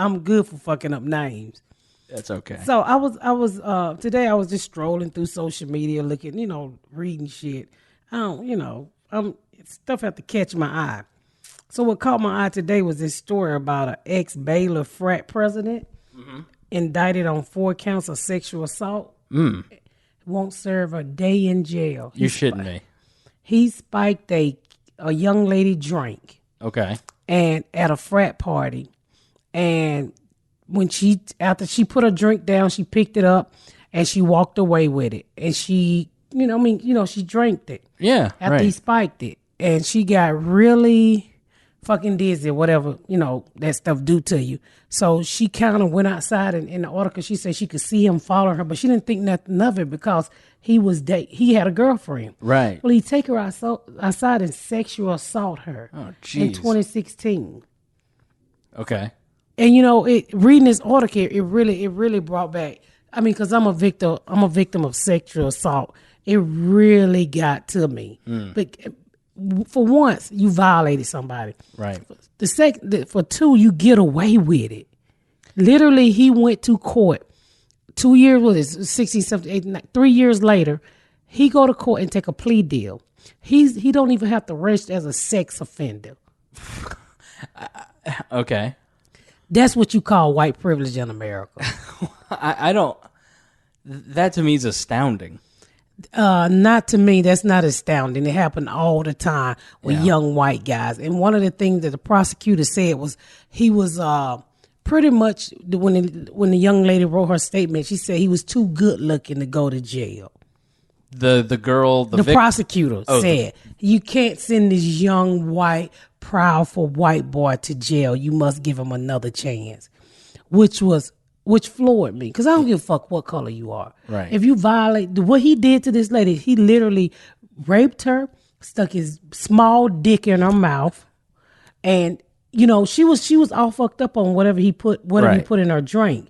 I'm good for fucking up names. That's okay. So I was today I was just strolling through social media, looking, reading shit. Stuff had to catch my eye. So what caught my eye today was this story about an ex-Baylor frat president indicted on 4 counts of sexual assault. Won't serve a day in jail. You shitting me? He spiked a young lady drink. Okay. And at a frat party, and after she put her drink down, she picked it up and she walked away with it. And she, she drank it. Yeah. After he spiked it, and she got really fucking dizzy, whatever, that stuff do to you. So she kind of went outside in the article. She said she could see him following her, but she didn't think nothing of it because he had a girlfriend. Right. Well, he take her outside and sexual assault her in 2016. Okay. And reading this article, it really brought back. I mean, because I'm a victim of sexual assault. It really got to me. But for once, you violated somebody. Right. For 2, you get away with it. Literally, he went to court 2 years, what is it, 16, 17, 18, 3 years later, he go to court and take a plea deal. He don't even have to register as a sex offender. Okay. That's what you call white privilege in America. I don't. That to me is astounding. Not to me. That's not astounding. It happened all the time with young white guys. And one of the things that the prosecutor said was he was pretty much when the young lady wrote her statement, she said he was too good looking to go to jail. The girl, the prosecutor said you can't send this young white proudful white boy to jail. You must give him another chance, which floored me because I don't give a fuck what color you are. Right. If you violate what he did to this lady, he literally raped her, stuck his small dick in her mouth, and she was all fucked up on whatever he put in her drink.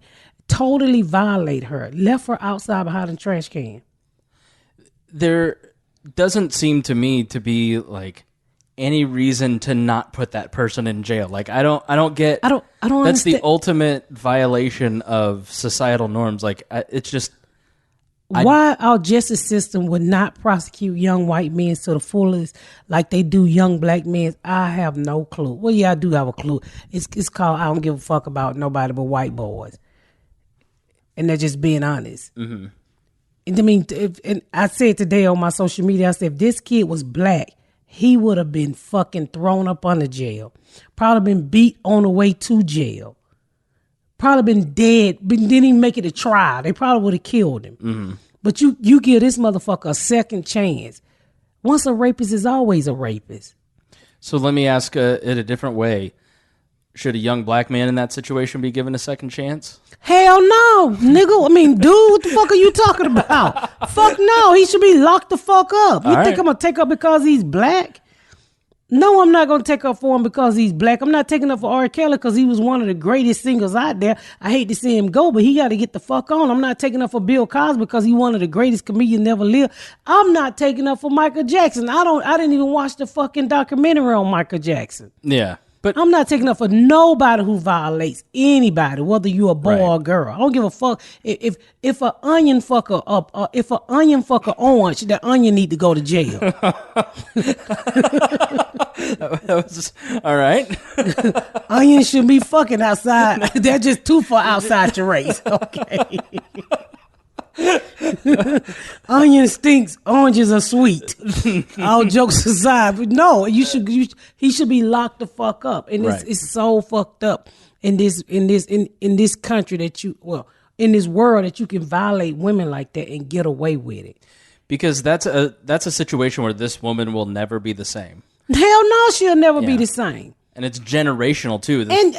Totally violate her, left her outside behind a trash can. There doesn't seem to me to be like any reason to not put that person in jail. Like I don't get. I don't. That's understand. the ultimate violation of societal norms. Like it's just. Why our justice system would not prosecute young white men to the fullest like they do young black men, I have no clue. Well, yeah, I do have a clue. It's called I don't give a fuck about nobody but white boys. And they're just being honest. Mm-hmm. And I mean, and I said today on my social media, I said, if this kid was black, he would have been fucking thrown up under jail. Probably been beat on the way to jail. Probably been dead, didn't even make it a trial. They probably would have killed him. Mm-hmm. But you give this motherfucker a second chance. Once a rapist is always a rapist. So let me ask it a different way. Should a young black man in that situation be given a second chance? Hell no, nigga. I mean, dude, what the fuck are you talking about? Fuck no, he should be locked the fuck up. You think I'm going to take up because he's black? No, I'm not going to take up for him because he's black. I'm not taking up for R. Kelly because he was one of the greatest singers out there. I hate to see him go, but he got to get the fuck on. I'm not taking up for Bill Cosby because he's one of the greatest comedians ever lived. I'm not taking up for Michael Jackson. I didn't even watch the fucking documentary on Michael Jackson. Yeah. But I'm not taking up for nobody who violates anybody, whether you a boy or a girl. I don't give a fuck if an onion fucker orange, that onion need to go to jail. That was all right. Onion should be fucking outside. They're just too far outside your race. Okay. Onion stinks. Oranges are sweet. All jokes aside, but no, he should be locked the fuck up. And it's so fucked up in this country in this world that you can violate women like that and get away with it. Because that's a situation where this woman will never be the same. Hell no, she'll never be the same. And it's generational too. And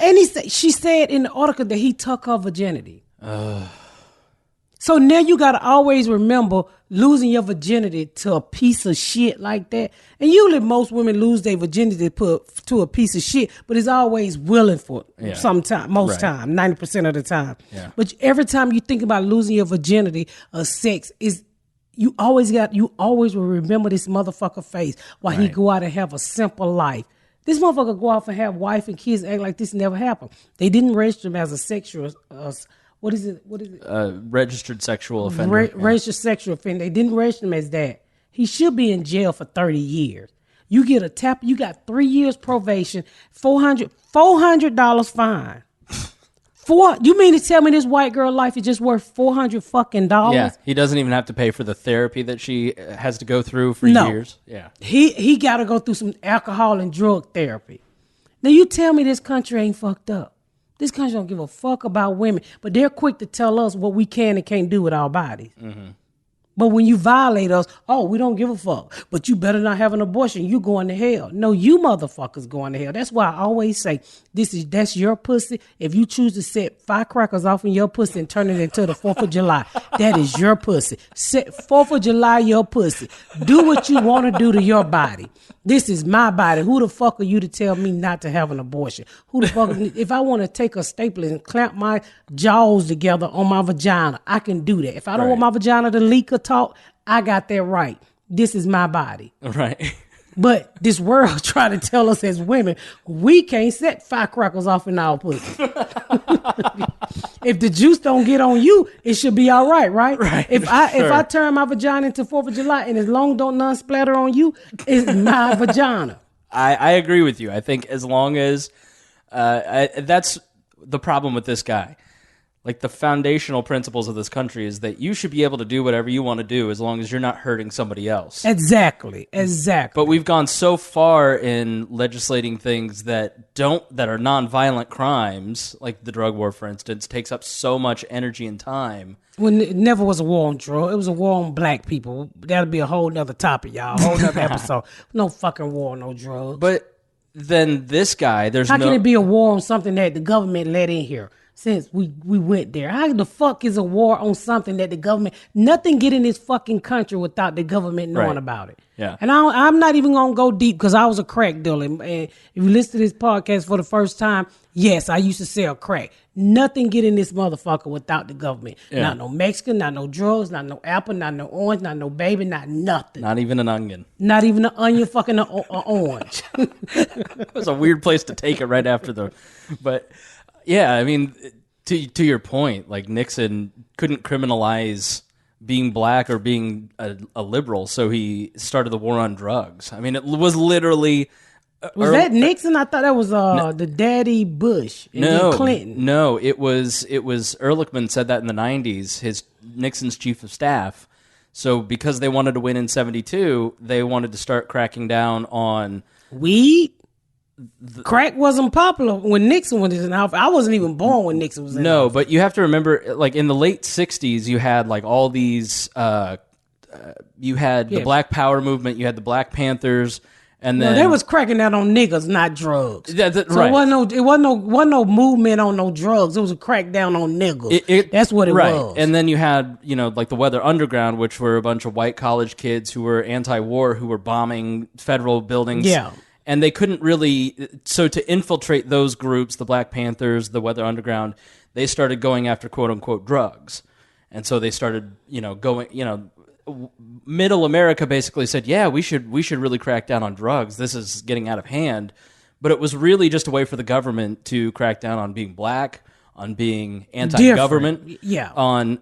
she said in the article that he took her virginity. So now you got to always remember losing your virginity to a piece of shit like that. And usually most women lose their virginity to a piece of shit, but it's always willing for sometime, most time, 90% of the time. Yeah. But every time you think about losing your virginity or sex, you always will remember this motherfucker face while he go out and have a simple life. This motherfucker go off and have wife and kids and act like this never happened. They didn't register him as a sexual, what is it? Registered sexual offender. Registered sexual offender. They didn't register him as that. He should be in jail for 30 years. You get a tap, you got 3 years probation, $400 fine. You mean to tell me this white girl life is just worth $400 fucking dollars? Yeah, he doesn't even have to pay for the therapy that she has to go through for years. Yeah, he got to go through some alcohol and drug therapy. Now you tell me this country ain't fucked up. This country don't give a fuck about women, but they're quick to tell us what we can and can't do with our bodies. Mm-hmm. But when you violate us, we don't give a fuck. But you better not have an abortion. You going to hell. No, you motherfuckers going to hell. That's why I always say, that's your pussy. If you choose to set firecrackers off in your pussy and turn it into the 4th of July, that is your pussy. Set 4th of July your pussy. Do what you want to do to your body. This is my body. Who the fuck are you to tell me not to have an abortion? Who the fuck? If I want to take a staple and clamp my jaws together on my vagina, I can do that. If I don't want my vagina to leak or talk, I got that right. This is my body. Right. But this world trying to tell us as women, we can't set firecrackers off in our pussy. If the juice don't get on you, it should be all right, right? Right. If I turn my vagina into 4th of July and as long don't none splatter on you, it's my vagina. I agree with you. I think as long as that's the problem with this guy. Like the foundational principles of this country is that you should be able to do whatever you want to do as long as you're not hurting somebody else. Exactly. But we've gone so far in legislating things that are nonviolent crimes, like the drug war, for instance, takes up so much energy and time. When it never was a war on drugs, it was a war on black people. That'll be a whole nother topic, y'all. A whole nother episode. No fucking war on no drugs. But then this guy, how can it be a war on something that the government let in here? Since we went there. How the fuck is a war on something that the government, nothing get in this fucking country without the government knowing about it. Yeah. And I'm not even going to go deep because I was a crack dealer. And if you listen to this podcast for the first time, yes, I used to sell crack. Nothing get in this motherfucker without the government. Yeah. Not no Mexican, not no drugs, not no apple, not no orange, not no baby, not nothing. Not even an onion. Not even an onion, fucking an orange. It was a weird place to take it right after but... Yeah, I mean, to your point, like Nixon couldn't criminalize being black or being a liberal, so he started the war on drugs. I mean, it was literally... Was that Nixon? I thought that was the daddy Bush and then Clinton. No, it was Ehrlichman said that in the 90s, Nixon's chief of staff. So because they wanted to win in 72, they wanted to start cracking down on... weed? Crack wasn't popular when Nixon was in office. I wasn't even born when Nixon was in office. No, but you have to remember, like in the late 60s, you had like all these, you had the Black Power movement, you had the Black Panthers, and then... they was cracking down on niggas, not drugs. So right. It wasn't no movement on no drugs. It was a crackdown on niggas. That's what it was. And then you had, like the Weather Underground, which were a bunch of white college kids who were anti-war, who were bombing federal buildings. Yeah. And they couldn't really... So to infiltrate those groups, the Black Panthers, the Weather Underground, they started going after quote-unquote drugs. And so they started, going... Middle America basically said, yeah, we should really crack down on drugs. This is getting out of hand. But it was really just a way for the government to crack down on being black, on being anti-government. Different. Yeah.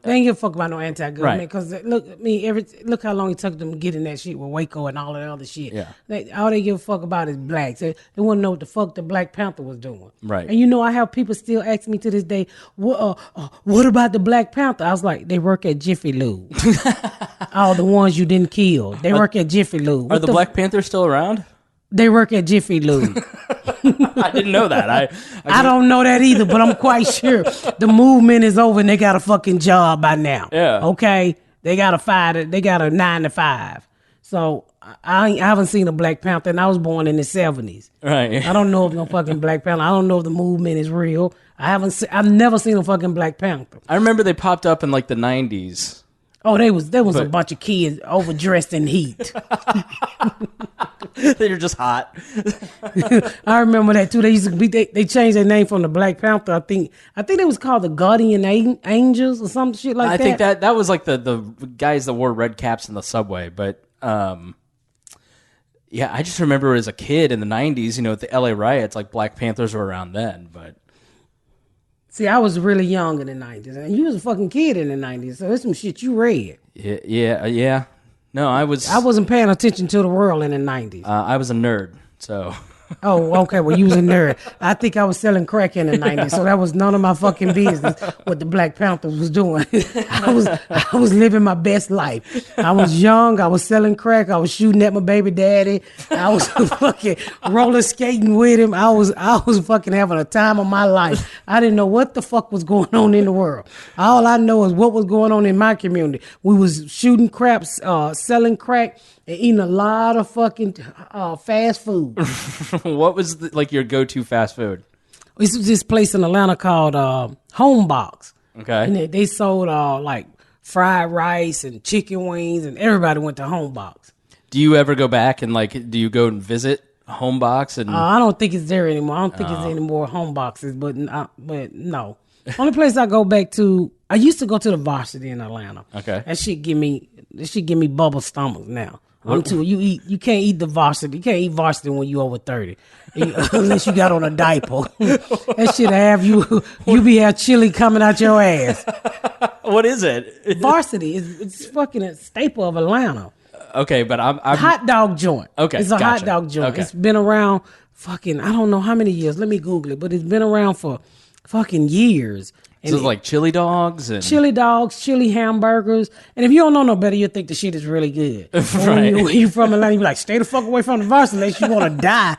They ain't give a fuck about no anti-government because look how long it took them to get in that shit with Waco and all that other shit. Yeah. All they give a fuck about is blacks. They want to know what the fuck the Black Panther was doing. Right. And I have people still ask me to this day, what about the Black Panther? I was like, they work at Jiffy Lube. All the ones you didn't kill. They work at Jiffy Lube. Are the Black Panthers still around? They work at Jiffy Lube. I didn't know that. I don't know that either, but I'm quite sure the movement is over and they got a fucking job by now. Yeah. Okay? They got a 9 to 5. So I haven't seen a Black Panther, and I was born in the 70s. Right. I don't know if no fucking Black Panther. I don't know if the movement is real. I've never seen a fucking Black Panther. I remember they popped up in like the 90s. Oh, there was a bunch of kids overdressed in heat. They were just hot. I remember that too. They used to be. They changed their name from the Black Panther. I think they was called the Guardian Angels or some shit like that. I think that was like the guys that wore red caps in the subway. But Yeah, I just remember as a kid in the 90s, at the LA riots, like Black Panthers were around then, but... See, I was really young in the 90s, and you was a fucking kid in the 90s, so there's some shit you read. Yeah. No, I wasn't paying attention to the world in the 90s. I was a nerd, so... Oh, okay. Well, you was a nerd. I think I was selling crack in the 90s, so that was none of my fucking business what the Black Panther was doing. I was living my best life. I was young. I was selling crack. I was shooting at my baby daddy. I was fucking roller skating with him. I was fucking having a time of my life. I didn't know what the fuck was going on in the world. All I know is what was going on in my community. We was shooting craps, selling crack, and eating a lot of fucking fast food. What was your go-to fast food? It's this place in Atlanta called Homebox. Okay. And they sold like fried rice and chicken wings, and everybody went to Homebox. Do you ever go back and do you go and visit Homebox? And I don't think it's there anymore. I don't think it's any more Homeboxes, but no. Only place I go back to, I used to go to the Varsity in Atlanta. Okay. That shit give me bubble stomachs now. You can't eat the Varsity. You can't eat Varsity when you over 30. Unless you got on a diaper. That shit have you have chili coming out your ass. What is it? Varsity it's fucking a staple of Atlanta. Okay, but I'm hot dog joint. Okay, it's a hot dog joint. Okay. It's been around fucking I don't know how many years. Let me Google it, but it's been around for fucking years. So it's like chili dogs and chili dogs, chili hamburgers, and if you don't know no better, you'll think the shit is really good. Right. When you from Atlanta, you be like, stay the fuck away from the Varsity unless you want to die.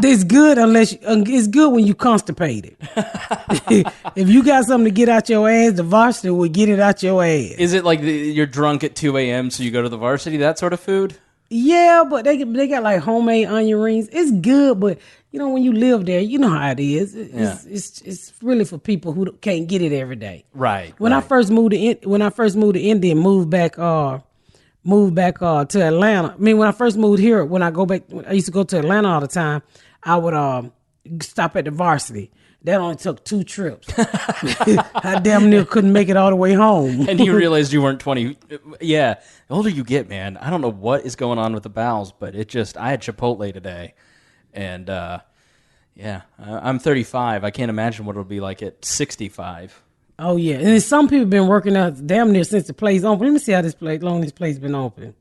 It's good it's good when you constipated. If you got something to get out your ass, the Varsity will get it out your ass. Is it like you're drunk at 2 a.m. so you go to the Varsity? That sort of food? Yeah, but they got like homemade onion rings. It's good, but when you live there, you know how it is. It's really for people who can't get it every day. Right. When I first moved to India and moved back to Atlanta. I mean, when I first moved here, when I used to go to Atlanta all the time. I would stop at the Varsity. That only took 2 trips. I damn near couldn't make it all the way home. And you realized you weren't 20. Yeah. The older you get, man, I don't know what is going on with the bowels, but I had Chipotle today. And, I'm 35. I can't imagine what it'll be like at 65. Oh, yeah. And some people been working out damn near since the place opened. Let me see how long this place been open.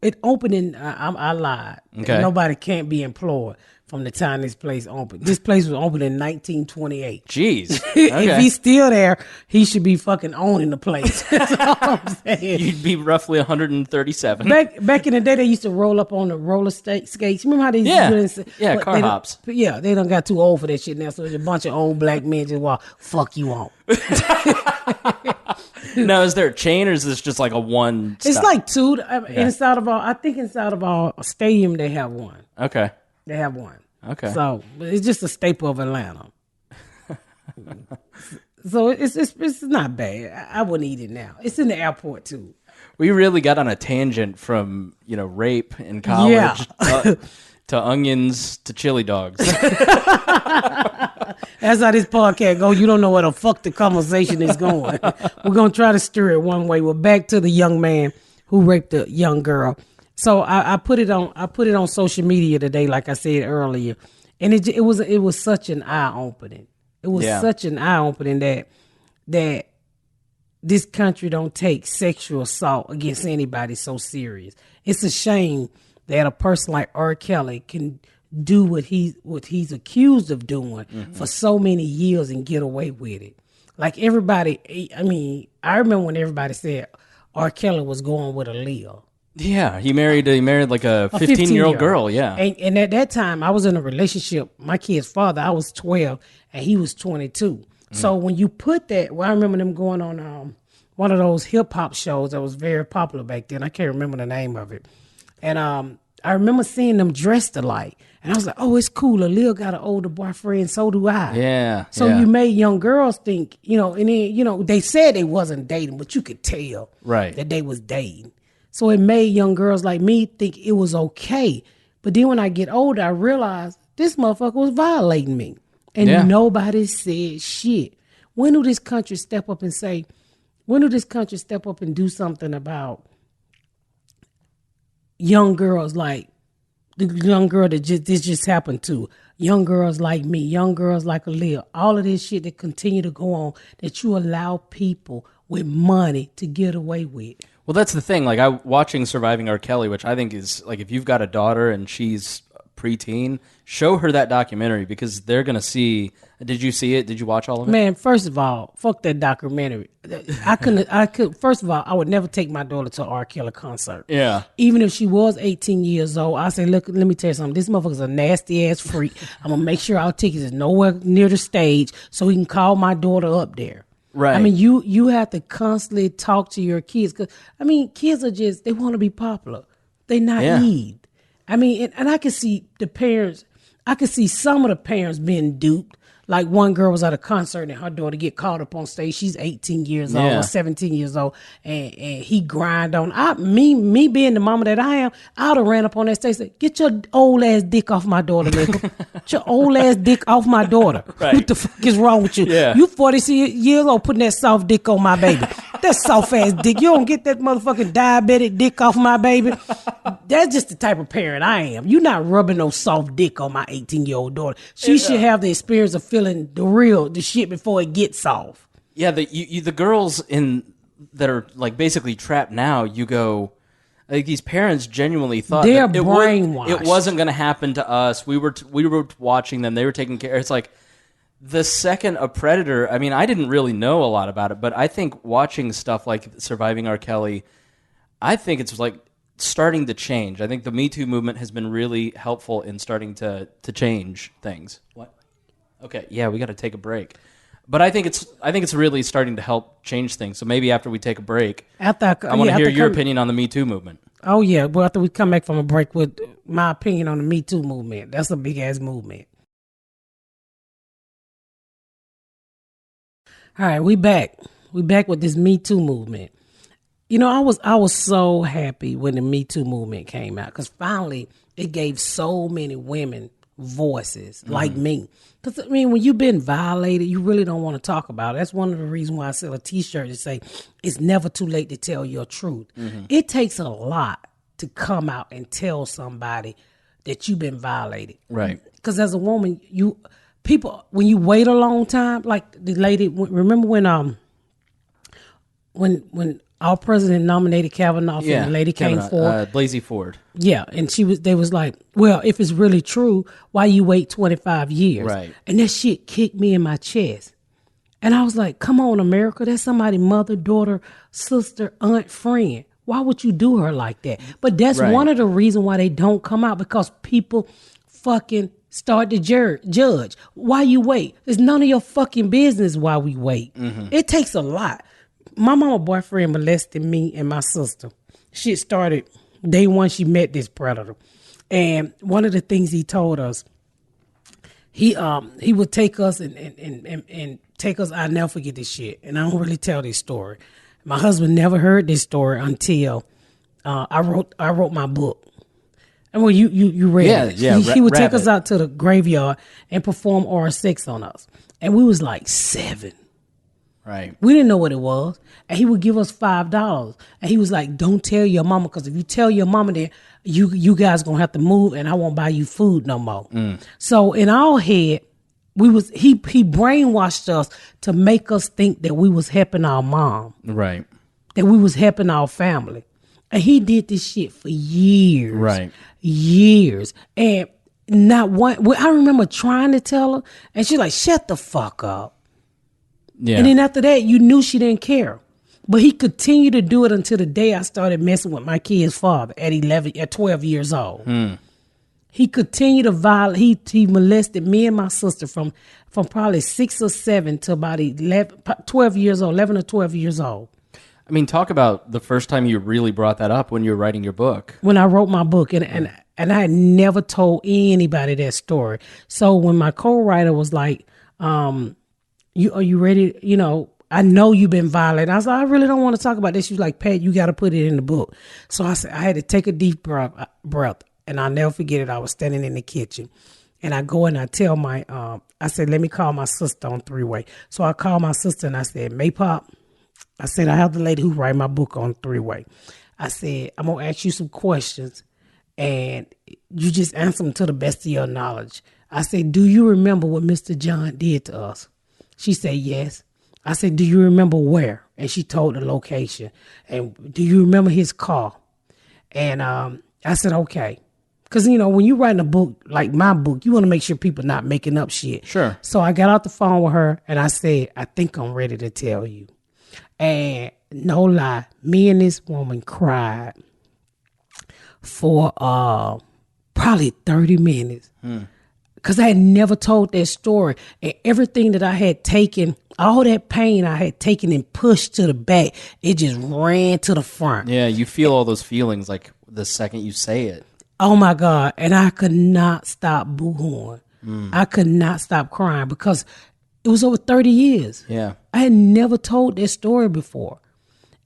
It opened in, I lied. Okay. Nobody can't be employed from the time this place opened. This place was opened in 1928. Jeez. Okay. If he's still there, he should be fucking owning the place. That's all I'm saying. You'd be roughly 137. Back in the day, they used to roll up on the roller skates. Remember how they used to do it? Car hops. Yeah, they done got too old for that shit now, so there's a bunch of old black men just walk, fuck you on. Now, is there a chain or is this just like a one stop? It's like 2. Inside of our stadium, they have one. Okay. They have one. Okay. So it's just a staple of Atlanta. So it's not bad. I wouldn't eat it now. It's in the airport too. We really got on a tangent from rape in college to onions to chili dogs. That's how this podcast go. You don't know where the fuck the conversation is going. We're gonna try to steer it one way. We're back to the young man who raped the young girl. So I put it on social media today, like I said earlier, and it was such an eye opening. It was such an eye opening that this country don't take sexual assault against anybody so serious. It's a shame that a person like R. Kelly can do what he's accused of doing for so many years and get away with it. Like everybody, I mean, I remember when everybody said R. Kelly was going with Aaliyah. Yeah, he married like a 15-year-old girl, yeah. And at that time, I was in a relationship. My kid's father, I was 12, and he was 22. So when you put that, I remember them going on one of those hip-hop shows that was very popular back then. I can't remember the name of it. And I remember seeing them dressed alike. And I was like, oh, it's cool. Aaliyah got an older boyfriend, so do I. Yeah. So you made young girls think, and then, they said they wasn't dating, but you could tell that they was dating. So it made young girls like me think it was okay. But then when I get older, I realized this motherfucker was violating me. And nobody said shit. When do this country step up and do something about, young girls like the young girl that this just happened to, young girls like me, young girls like Aaliyah, all of this shit that continue to go on that you allow people with money to get away with. Well, that's the thing. Like, watching Surviving R. Kelly, which I think is, like, if you've got a daughter and she's preteen, show her that documentary because they're going to see. Did you see it? Did you watch all of it? Man, first of all, fuck that documentary. First of all, I would never take my daughter to an R. Kelly concert. Yeah. Even if she was 18 years old, I say, look, let me tell you something. This motherfucker's a nasty ass freak. I'm going to make sure our tickets is nowhere near the stage so he can call my daughter up there. Right. I mean, you have to constantly talk to your kids. Cause, I mean, kids are just, they want to be popular. They naive. Yeah. I mean, and I can see the parents, I can see some of the parents being duped. Like one girl was at a concert and her daughter get caught up on stage. She's 18 years old or 17 years old. And he grind on. Me being the mama that I am, I would have ran up on that stage and said, get your old ass dick off my daughter, nigga. Get your old ass dick off my daughter. Right. What the fuck is wrong with you? Yeah. You 46 years old putting that soft dick on my baby. That soft ass dick. You don't get that motherfucking diabetic dick off my baby. That's just the type of parent I am. You're not rubbing no soft dick on my 18-year-old daughter. She should have the experience of feeling the shit before it gets soft. Yeah, the girls that are like basically trapped now, you go, like, these parents genuinely thought they're that brainwashed. It wasn't going to happen to us. We were watching them. They were taking care. It's like the second a predator. I mean, I didn't really know a lot about it, but I think watching stuff like Surviving R. Kelly, I think it's like starting to change. I think the Me Too movement has been really helpful in starting to change things. What? Okay, yeah, we got to take a break. But I think it's really starting to help change things. So maybe after we take a break, I want to hear your opinion on the Me Too movement. Oh yeah, well after we come back from a break with my opinion on the Me Too movement. That's a big ass movement. All right, we back. We back with this Me Too movement. You know, I was so happy when the Me Too movement came out because finally it gave so many women voices like me. Because, I mean, when you've been violated, you really don't want to talk about it. That's one of the reasons why I sell a T-shirt to say it's never too late to tell your truth. It takes a lot to come out and tell somebody that you've been violated. Right. Because as a woman, when you wait a long time, like the lady, remember when our president nominated Kavanaugh and the lady came forward? Blasey Ford. Yeah, and they was like, well, if it's really true, why you wait 25 years? Right. And that shit kicked me in my chest. And I was like, come on, America, that's somebody's mother, daughter, sister, aunt, friend. Why would you do her like that? But that's one of the reasons why they don't come out, because people fucking start to judge. Why you wait? It's none of your fucking business why we wait. It takes a lot. My mama boyfriend molested me and my sister. Shit started day one she met this predator. And one of the things he told us, he would take us and take us. I'll never forget this shit. And I don't really tell this story. My husband never heard this story until I wrote my book. And well, you read it. Yeah. He would take us out to the graveyard and perform oral sex on us. And we was like 7. Right. We didn't know what it was. And he would give us $5. And he was like, don't tell your mama, because if you tell your mama, then you guys going to have to move and I won't buy you food no more. So in our head, he brainwashed us to make us think that we was helping our mom. Right. That we was helping our family. And he did this shit for years. Right. Years. And not one, I remember trying to tell her, and she's like, shut the fuck up. Yeah. And then after that, you knew she didn't care. But he continued to do it until the day I started messing with my kid's father at 12 years old. He continued to violate. He molested me and my sister from probably 6 or 7 to about 12 years old, 11 or 12 years old. I mean, talk about the first time you really brought that up when you were writing your book. When I wrote my book, and I had never told anybody that story. So when my co-writer was like, are you ready? You know, I know you've been violated. I was like, I really don't want to talk about this. She was like, Pat, you got to put it in the book. So I said, I had to take a deep breath, and I'll never forget it. I was standing in the kitchen, and I go and I tell I said, let me call my sister on 3-way. So I called my sister and I said, Maypop, I said, I have the lady who write my book on 3-way. I said, I'm going to ask you some questions, and you just answer them to the best of your knowledge. I said, do you remember what Mr. John did to us? She said, yes. I said, do you remember where? And she told the location. And do you remember his car? And I said, okay. Because, when you write a book, like my book, you want to make sure people not making up shit. Sure. So I got off the phone with her and I said, I think I'm ready to tell you. And no lie, me and this woman cried for probably 30 minutes. Because I had never told that story. And everything that I had taken, all that pain I had taken and pushed to the back, it just ran to the front. Yeah, you feel all those feelings like the second you say it. Oh, my God. And I could not stop boo-hooing. I could not stop crying because it was over 30 years. Yeah. I had never told that story before.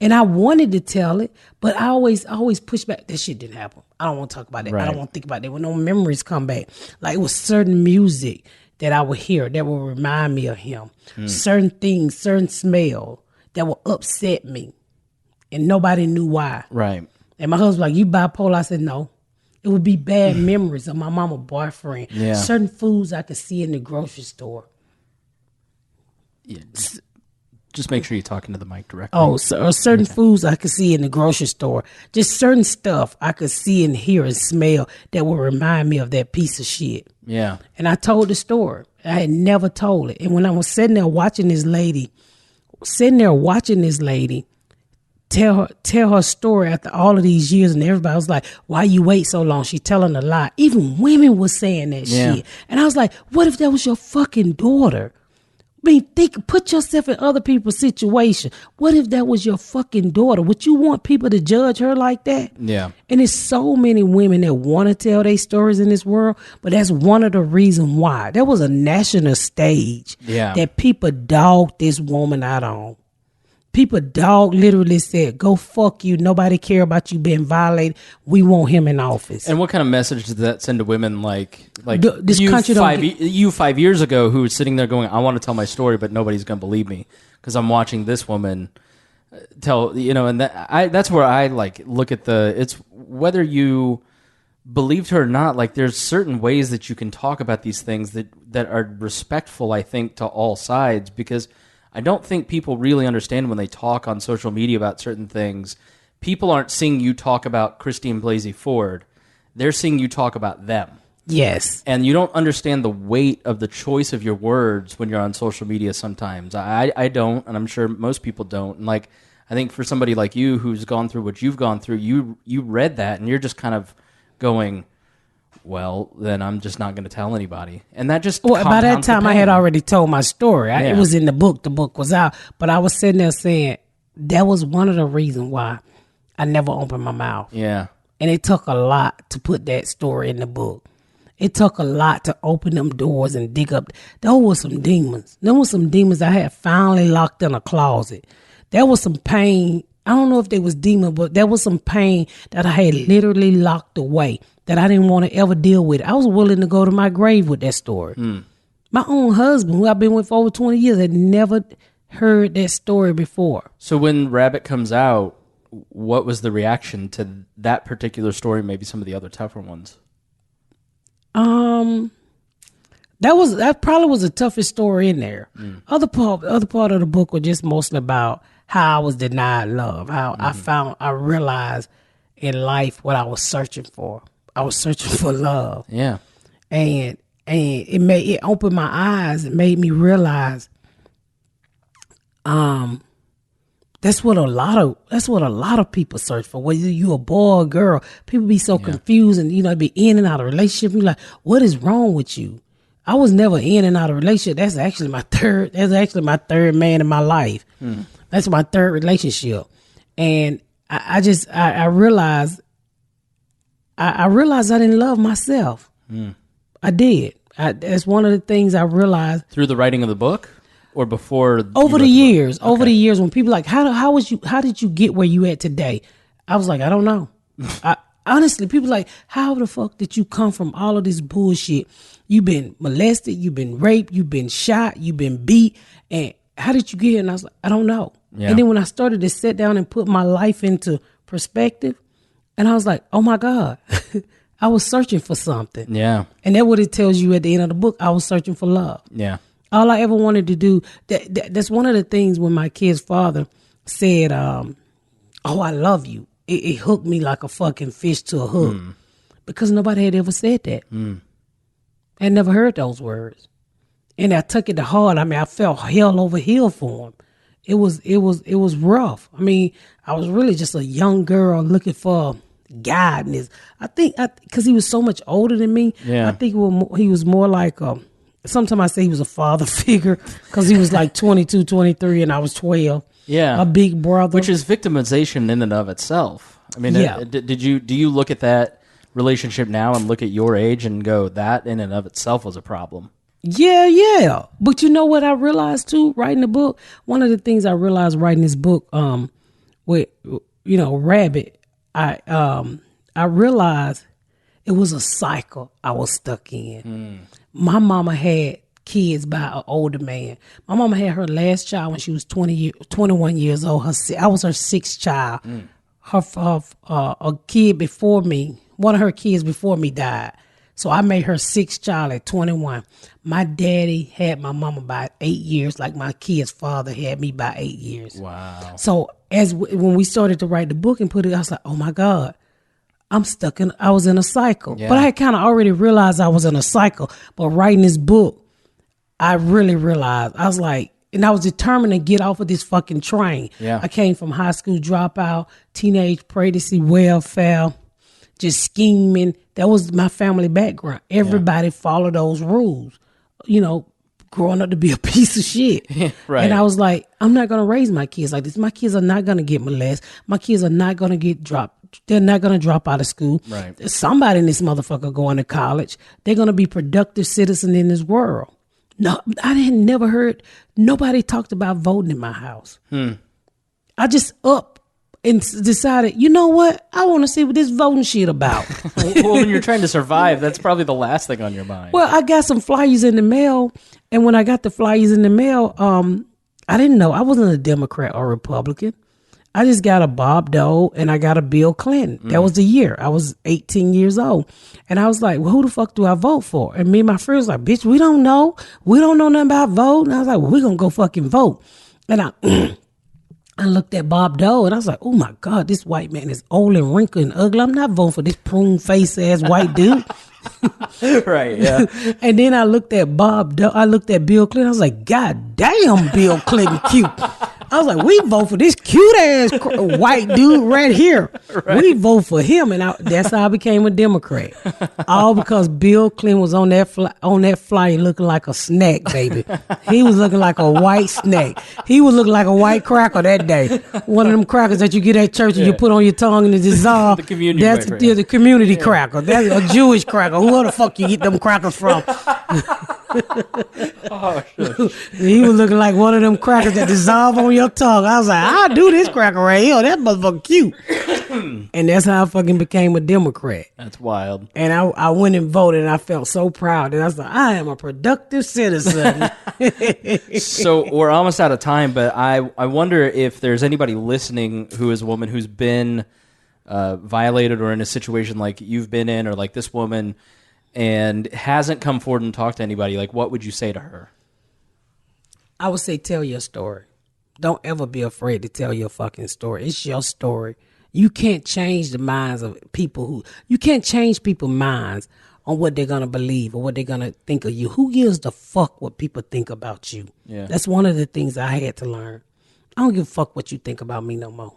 And I wanted to tell it, but I always push back. That shit didn't happen. I don't want to talk about that. Right. I don't want to think about that when no memories come back. Like it was certain music that I would hear that would remind me of him. Certain things, certain smell that would upset me. And nobody knew why. Right. And my husband was like, you bipolar? I said, no. It would be bad memories of my mama boyfriend. Yeah. Certain foods I could see in the grocery store. Yeah. Just make sure you're talking to the mic directly. Oh, so certain foods I could see in the grocery store. Just certain stuff I could see and hear and smell that would remind me of that piece of shit. Yeah. And I told the story. I had never told it. And when I was sitting there watching this lady tell her story after all of these years, and everybody was like, why you wait so long? She telling a lie. Even women was saying that shit. And I was like, what if that was your fucking daughter? I mean, put yourself in other people's situation. What if that was your fucking daughter? Would you want people to judge her like that? Yeah. And there's so many women that want to tell their stories in this world, but that's one of the reasons why. There was a national stage that people dogged this woman out on. People literally said, go fuck you. Nobody care about you being violated. We want him in office. And what kind of message does that send to women like this you country you 5 years ago who was sitting there going, I want to tell my story, but nobody's going to believe me because I'm watching this woman tell, and that's where I look at it's whether you believed her or not, like there's certain ways that you can talk about these things that are respectful, I think, to all sides, because I don't think people really understand when they talk on social media about certain things. People aren't seeing you talk about Christine Blasey Ford. They're seeing you talk about them. Yes. And you don't understand the weight of the choice of your words when you're on social media sometimes. I don't, and I'm sure most people don't. And I think for somebody like you who's gone through what you've gone through, you read that and you're just kind of going, well, then I'm just not going to tell anybody. And that just by that time I had already told my story. Yeah. It was in the book. The book was out. But I was sitting there saying that was one of the reasons why I never opened my mouth. Yeah. And it took a lot to put that story in the book. It took a lot to open them doors and dig up. There was some demons. There was some demons I had finally locked in a closet. There was some pain. I don't know if they was demons, but there was some pain that I had literally locked away that I didn't want to ever deal with. I was willing to go to my grave with that story. My own husband, who I've been with for over 20 years, had never heard that story before. So when Rabbit comes out, what was the reaction to that particular story, maybe some of the other tougher ones? That probably was the toughest story in there. Other part of the book was just mostly about how I was denied love, how I realized in life what I was searching for. I was searching for love. Yeah. And it opened my eyes. It made me realize that's what a lot of people search for. Whether you a boy or girl, people be so confused and be in and out of relationship. You're like, what is wrong with you? I was never in and out of relationship. That's actually my third man in my life. That's my third relationship. And I realized I didn't love myself. I did. That's one of the things I realized through the writing of the book, or before. Over the years, when people like, how did you get where you at today? I was like, I don't know. Honestly, people like, how the fuck did you come from all of this bullshit? You've been molested, you've been raped, you've been shot, you've been beat, and how did you get here? And I was like, I don't know. Yeah. And then when I started to sit down and put my life into perspective, and I was like, oh my God, I was searching for something. Yeah. And that's what it tells you at the end of the book. I was searching for love. Yeah. All I ever wanted to do, that's one of the things when my kid's father said, oh, I love you. It hooked me like a fucking fish to a hook. Because nobody had ever said that. I had never heard those words. And I took it to heart. I mean, I felt hell over heel for him. It was rough. I mean, I was really just a young girl looking for guidance. I think because he was so much older than me. Yeah. I think he was more like sometimes I say he was a father figure because he was like 22, 23, and I was 12. Yeah. A big brother. Which is victimization in and of itself. I mean, Yeah. do you look at that relationship now and look at your age and go, that in and of itself was a problem? Yeah. But you know what I realized too, writing the book? One of the things I realized writing this book, with, Rabbit, I realized it was a cycle I was stuck in. My mama had kids by an older man. My mama had her last child when she was 21 years old. I was her sixth child. A kid before me, one of her kids before me died. So I made her sixth child at 21. My daddy had my mama by 8 years, like my kid's father had me by 8 years. Wow. So when we started to write the book and put it, I was like, oh my God, I was in a cycle. Yeah. But I had kind of already realized I was in a cycle. But writing this book, I really realized, I was like, and I was determined to get off of this fucking train. Yeah. I came from high school dropout, teenage pregnancy, welfare, just scheming. That was my family background. Everybody followed those rules, growing up to be a piece of shit. Right. And I was like, I'm not going to raise my kids like this. My kids are not going to get molested. My kids are not going to get dropped. They're not going to drop out of school. Right. There's somebody in this motherfucker going to college. They're going to be productive citizens in this world. No, I hadn't never heard nobody talked about voting in my house. I just up and decided, you know what? I want to see what this voting shit about. Well, when you're trying to survive, that's probably the last thing on your mind. Well, I got some flyers in the mail, and when I got the flyers in the mail, I didn't know. I wasn't a Democrat or Republican. I just got a Bob Dole and I got a Bill Clinton. That was the year. I was 18 years old. And I was like, well, who the fuck do I vote for? And me and my friends was like, bitch, we don't know. We don't know nothing about voting. And I was like, well, we're going to go fucking vote. And I looked at Bob Dole and I was like, oh my God, this white man is old and wrinkled and ugly. I'm not voting for this prune face ass white dude. Right, yeah. And then I looked at Bob Dole. I looked at Bill Clinton. I was like, God damn, Bill Clinton cute. I was like, we vote for this cute ass white dude right here. Right. We vote for him, and that's how I became a Democrat. All because Bill Clinton was on that flyer looking like a snack, baby. He was looking like a white snack. He was looking like a white cracker that day. One of them crackers that you get at church and you put on your tongue and it dissolves. The community cracker. The community cracker. That's a Jewish cracker. Who the fuck you get them crackers from? Oh, shit. He was looking like one of them crackers that dissolve on your tongue. I was like, I'll do this cracker right here. That motherfucker cute. And that's how I fucking became a Democrat. That's wild. And I went and voted and I felt so proud. And I was like, I am a productive citizen. So we're almost out of time, but I wonder if there's anybody listening who is a woman who's been violated or in a situation like you've been in or like this woman and hasn't come forward and talked to anybody. Like, what would you say to her? I would say tell your story. Don't ever be afraid to tell your fucking story. It's your story. You can't change the minds of people you can't change people's minds on what they're going to believe or what they're going to think of you. Who gives the fuck what people think about you? Yeah. That's one of the things I had to learn. I don't give a fuck what you think about me no more.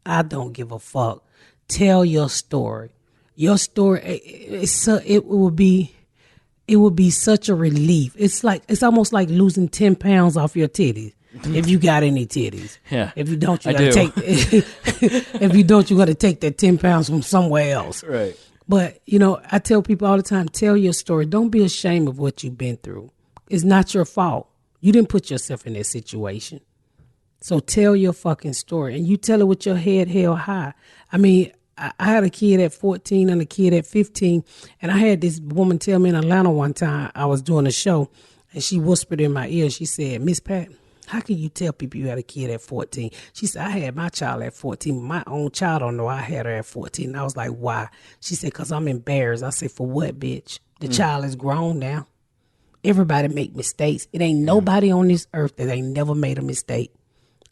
I don't give a fuck. Tell your story. Your story, it will be such a relief. It's almost like losing 10 pounds off your titties. If you got any titties. Yeah. If you don't, you gotta take if you don't, you gotta take that 10 pounds from somewhere else. Right. But, I tell people all the time, tell your story. Don't be ashamed of what you've been through. It's not your fault. You didn't put yourself in that situation. So tell your fucking story. And you tell it with your head held high. I mean, I had a kid at 14 and a kid at 15. And I had this woman tell me in Atlanta one time, I was doing a show, and she whispered in my ear. She said, Miss Pat, How can you tell people you had a kid at 14? She said, I had my child at 14. My own child don't know I had her at 14. And I was like, why? She said, because I'm embarrassed. I said, for what, bitch? The child is grown now. Everybody make mistakes. It ain't nobody on this earth that ain't never made a mistake.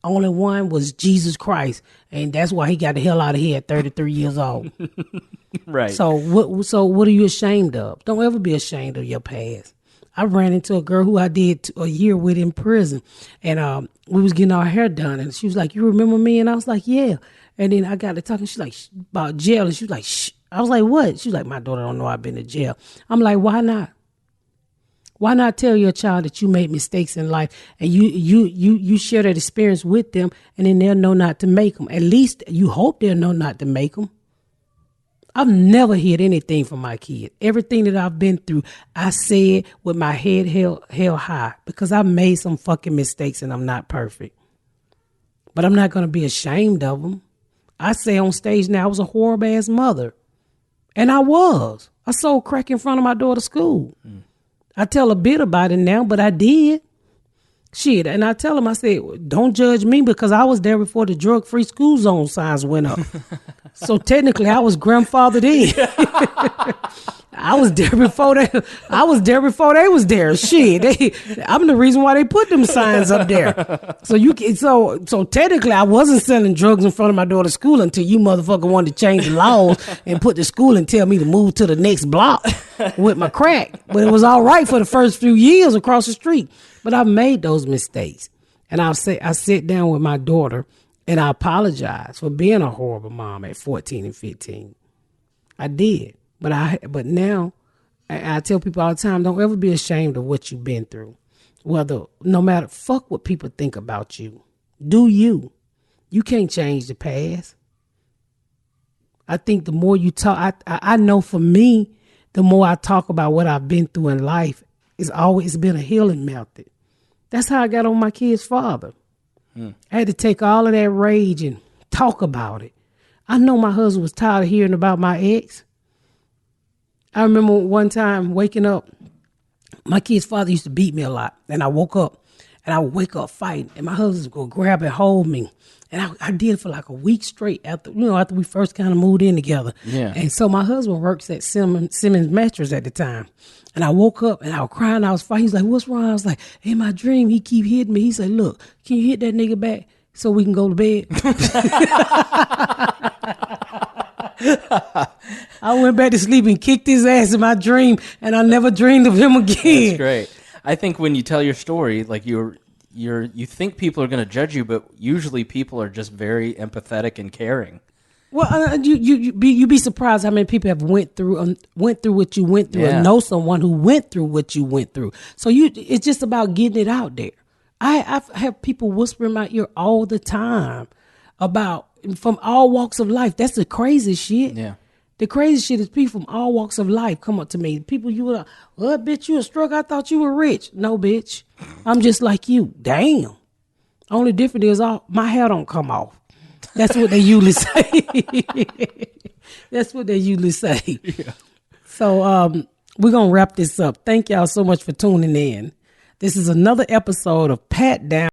Only one was Jesus Christ. And that's why he got the hell out of here at 33 years old. Right. So what are you ashamed of? Don't ever be ashamed of your past. I ran into a girl who I did a year with in prison, and we was getting our hair done, and she was like, you remember me? And I was like, yeah. And then I got to talking, she's like, about jail, and she was like, shh. I was like, what? She was like, my daughter don't know I've been to jail. I'm like, why not? Why not tell your child that you made mistakes in life, and you share that experience with them, and then they'll know not to make them. At least you hope they'll know not to make them. I've never hid anything from my kid. Everything that I've been through, I said with my head held high, because I've made some fucking mistakes and I'm not perfect. But I'm not going to be ashamed of them. I say on stage now I was a horrible ass mother. And I was. I sold crack in front of my daughter's school. I tell a bit about it now, but I did. Shit, and I tell them, I said, don't judge me, because I was there before the drug-free school zone signs went up. So technically, I was grandfathered in. I was there before they. I was there before they was there. Shit, I'm the reason why they put them signs up there. So technically, I wasn't selling drugs in front of my daughter's school until you motherfucker wanted to change the laws and put the school and tell me to move to the next block with my crack. But it was all right for the first few years across the street. But I've made those mistakes, and I sit down with my daughter and I apologize for being a horrible mom at 14 and 15. I did. But now I tell people all the time, don't ever be ashamed of what you've been through. No matter, fuck what people think about you. Do you. You can't change the past. I think the more you talk, I know for me, the more I talk about what I've been through in life, it's always been a healing method. That's how I got on my kid's father. I had to take all of that rage and talk about it. I know my husband was tired of hearing about my ex. I remember one time waking up, my kid's father used to beat me a lot. And I woke up and I would wake up fighting, and my husband would go grab and hold me. And I did it for like a week straight after we first kind of moved in together. Yeah. And so my husband works at Simmons Mattress at the time. And I woke up and I was crying. I was fighting. He was like, what's wrong? I was like, in my dream, he keep hitting me. He said, look, can you hit that nigga back so we can go to bed? I went back to sleep and kicked his ass in my dream, and I never dreamed of him again. That's great. I think when you tell your story, like you think people are going to judge you, but usually people are just very empathetic and caring. Well, you'd be surprised how many people have went through what you went through, and know someone who went through what you went through. So it's just about getting it out there. I have people whisper in my ear all the time about from all walks of life. That's the crazy shit. Yeah. The crazy shit is people from all walks of life come up to me. People you were, well, bitch, you a struck. I thought you were rich. No, bitch. I'm just like you. Damn. Only difference is my hair don't come off. That's what they usually say. That's what they usually say. Yeah. So we're going to wrap this up. Thank y'all so much for tuning in. This is another episode of Patdown.